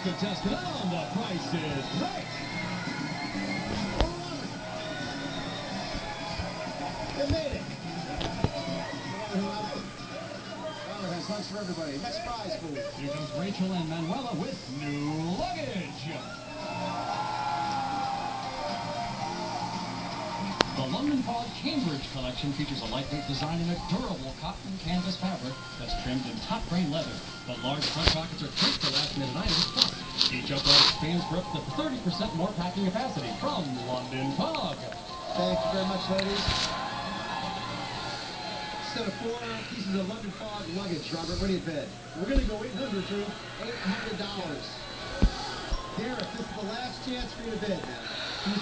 contestant on The Price is Right. They made it. Tyler has lunch for everybody. Next prize, please. Here comes Rachel and Manuela with new luggage. The London Fog Cambridge collection features a lightweight design in a durable cotton canvas fabric that's trimmed in top grain leather. The large front pockets are great for last-minute items. Plus, each upright expands for up to 30% more packing capacity from London Fog. Thank you very much, ladies. Instead of 4 pieces of London Fog luggage, Robert, what do you bid? We're going to go $800, Drew. $800. Derek, this is the last chance for you to bid, man. You